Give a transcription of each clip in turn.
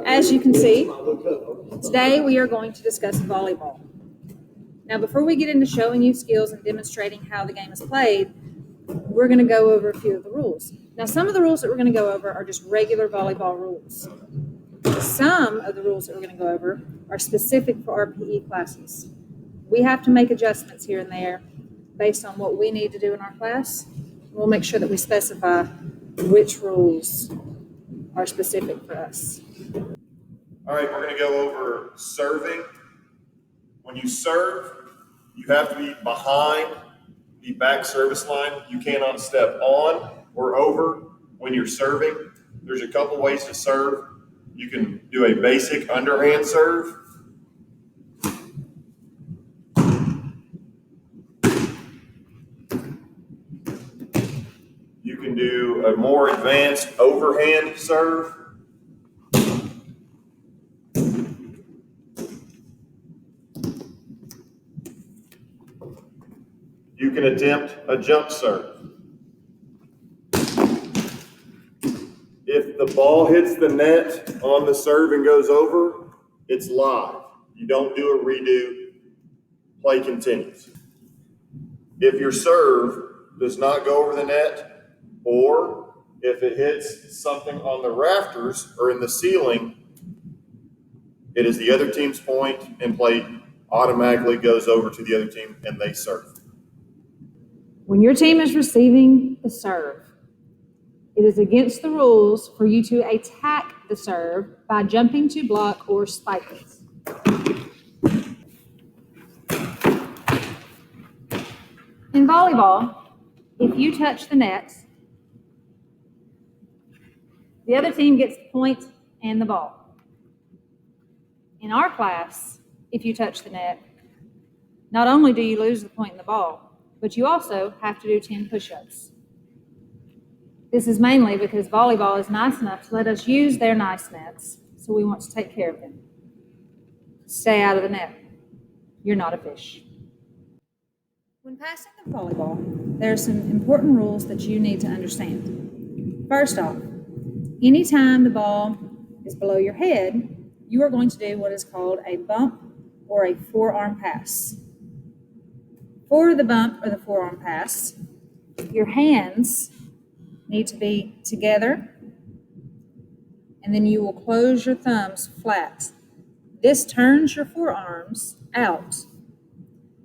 As you can see, today we are going to discuss volleyball. Now, before we get into showing you skills and demonstrating how the game is played, we're going to go over a few of the rules. Now, some of the rules that we're going to go over are just regular volleyball rules. Some of the rules that we're going to go over are specific for our PE classes. We have to make adjustments here and there based on what we need to do in our class. We'll make sure that we specify which rules are specific for us. All right, we're going to go over serving. When you serve, you have to be behind the back service line. You cannot step on or over when you're serving. There's a couple ways to serve. You can do a basic underhand serve. You can do a more advanced overhand serve. You can attempt a jump serve. If the ball hits the net on the serve and goes over, it's live. You don't do a redo, play continues. If your serve does not go over the net, or if it hits something on the rafters or in the ceiling, it is the other team's point and play automatically goes over to the other team and they serve. When your team is receiving the serve, it is against the rules for you to attack the serve by jumping to block or spike it. In volleyball, if you touch the net, the other team gets the point and the ball. In our class, if you touch the net, not only do you lose the point and the ball, but you also have to do 10 push-ups. This is mainly because volleyball is nice enough to let us use their nice nets, so we want to take care of them. Stay out of the net. You're not a fish. When passing the volleyball, there are some important rules that you need to understand. First off, anytime the ball is below your head, you are going to do what is called a bump or a forearm pass. For the bump or the forearm pass, your hands need to be together, and then you will close your thumbs flat. This turns your forearms out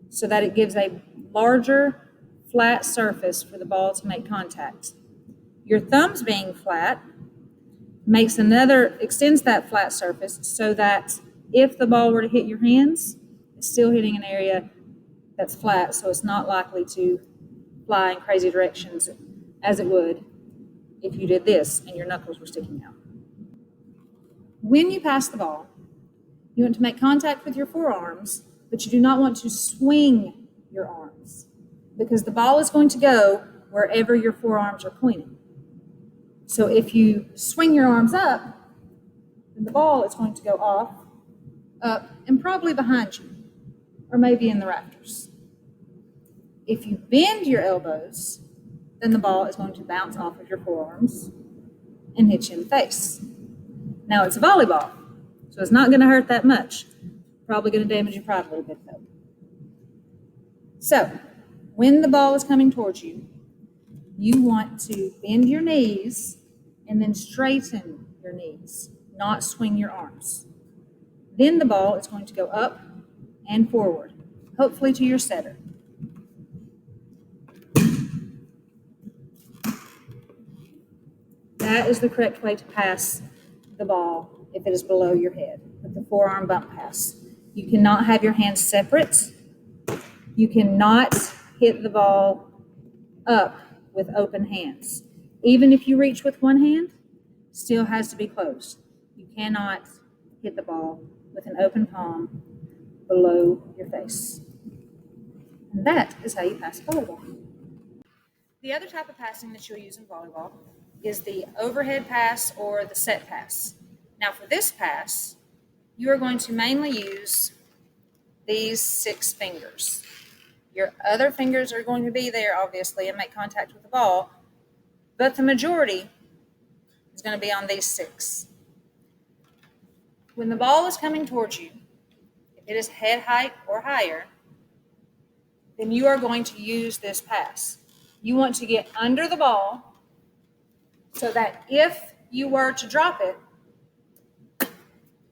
so that it gives a larger, flat surface for the ball to make contact. Your thumbs being flat extends that flat surface so that if the ball were to hit your hands, it's still hitting an area that's flat, so it's not likely to fly in crazy directions as it would if you did this and your knuckles were sticking out. When you pass the ball, you want to make contact with your forearms, but you do not want to swing your arms because the ball is going to go wherever your forearms are pointing. So if you swing your arms up, then the ball is going to go off, up, and probably behind you, or maybe in the rafters. If you bend your elbows, then the ball is going to bounce off of your forearms and hit you in the face. Now, it's a volleyball, so it's not going to hurt that much. Probably going to damage your pride a little bit, though. So, when the ball is coming towards you, you want to bend your knees and then straighten your knees, not swing your arms. Then the ball is going to go up and forward, hopefully to your setter. That is the correct way to pass the ball if it is below your head, with the forearm bump pass. You cannot have your hands separate. You cannot hit the ball up with open hands. Even if you reach with one hand, still has to be closed. You cannot hit the ball with an open palm below your face. And that is how you pass volleyball. The other type of passing that you'll use in volleyball is the overhead pass or the set pass. Now for this pass, you are going to mainly use these 6 fingers. Your other fingers are going to be there, obviously, and make contact with the ball, but the majority is going to be on these 6. When the ball is coming towards you, if it is head height or higher, then you are going to use this pass. You want to get under the ball so that if you were to drop it,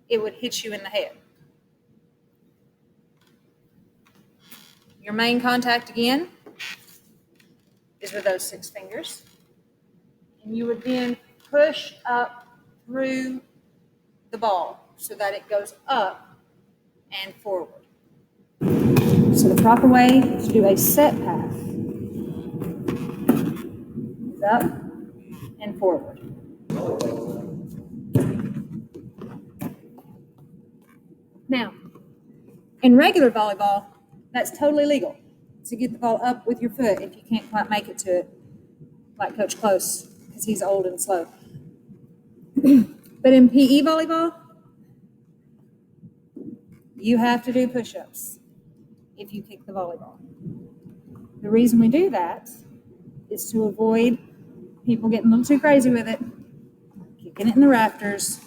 it would hit you in the head. Your main contact again is with those 6 fingers. And you would then push up through the ball so that it goes up and forward. So the proper way to do a set pass is up and forward. Now, in regular volleyball, that's totally legal to get the ball up with your foot if you can't quite make it to it, like Coach Close, because he's old and slow. But in PE volleyball, you have to do push-ups if you kick the volleyball. The reason we do that is to avoid people getting a little too crazy with it, kicking it in the rafters,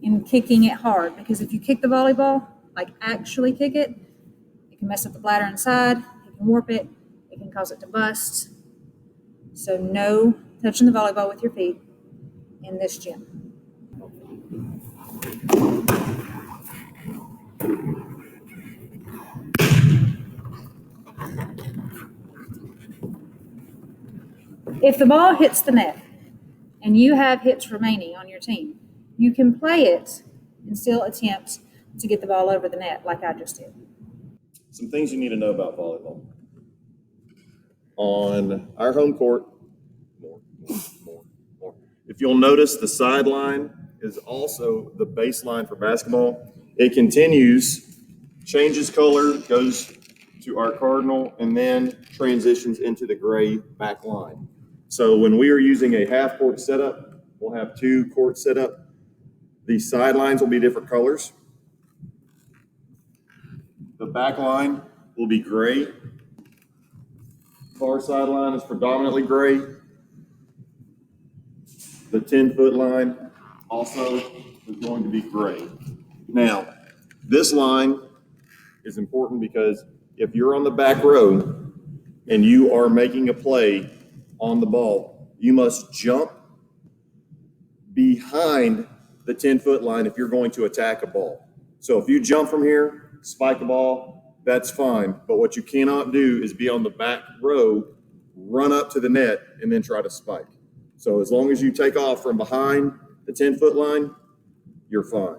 and kicking it hard. Because if you kick the volleyball, like actually kick it, it can mess up the bladder inside, it can warp it, it can cause it to bust. So no touching the volleyball with your feet in this gym. If the ball hits the net and you have hits remaining on your team, you can play it and still attempt to get the ball over the net like I just did. Some things you need to know about volleyball. On our home court, more. If you'll notice, the sideline is also the baseline for basketball. It continues, changes color, goes to our cardinal, and then transitions into the gray back line. So when we are using a half court setup, we'll have 2 courts set up. The sidelines will be different colors. The back line will be gray. Far sideline is predominantly gray. The 10-foot line also is going to be gray. Now, this line is important because if you're on the back row and you are making a play on the ball, you must jump behind the 10-foot line if you're going to attack a ball. So if you jump from here, spike the ball, that's fine. But what you cannot do is be on the back row, run up to the net, and then try to spike. So as long as you take off from behind the 10-foot line, you're fine.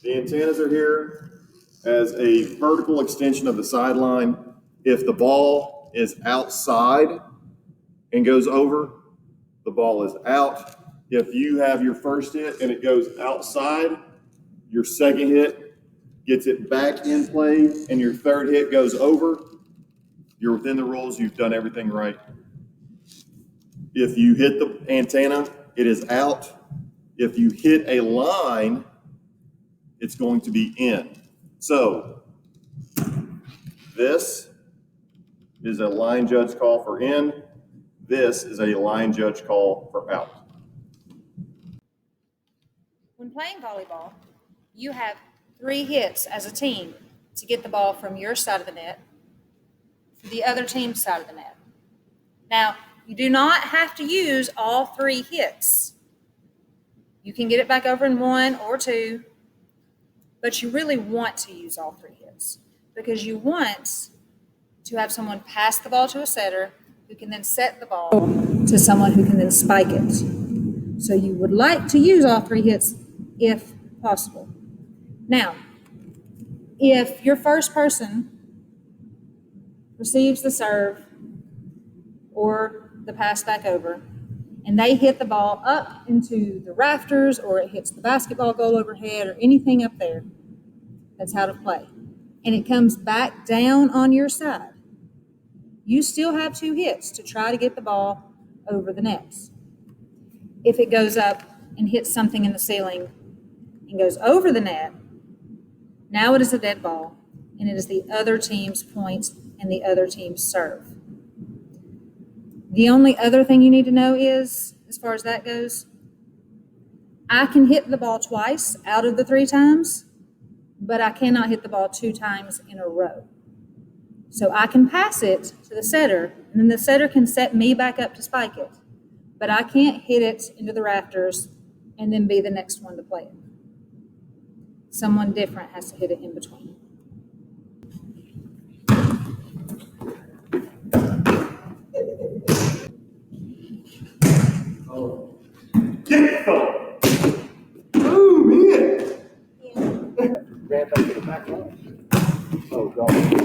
The antennas are here as a vertical extension of the sideline. If the ball is outside and goes over, the ball is out. If you have your first hit and it goes outside, your second hit gets it back in play, and your third hit goes over, you're within the rules, you've done everything right. If you hit the antenna, it is out. If you hit a line, it's going to be in. So this is a line judge call for in. This is a line judge call for out. When playing volleyball, you have 3 hits as a team to get the ball from your side of the net to the other team's side of the net. Now, you do not have to use all 3 hits. You can get it back over in 1 or 2, but you really want to use all 3 hits because you want to have someone pass the ball to a setter who can then set the ball to someone who can then spike it. So you would like to use all 3 hits if possible. Now, if your first person receives the serve or the pass back over, and they hit the ball up into the rafters, or it hits the basketball goal overhead, or anything up there, that's how to play, and it comes back down on your side, you still have 2 hits to try to get the ball over the nets. If it goes up and hits something in the ceiling and goes over the net, now it is a dead ball, and it is the other team's point and the other team's serve. The only other thing you need to know is, as far as that goes, I can hit the ball twice out of the 3 times, but I cannot hit the ball 2 times in a row. So I can pass it to the setter, and then the setter can set me back up to spike it. But I can't hit it into the rafters and then be the next one to play it. Someone different has to hit it in between. Get it, fella. Boom, in. Ran back to the back line. Oh, God.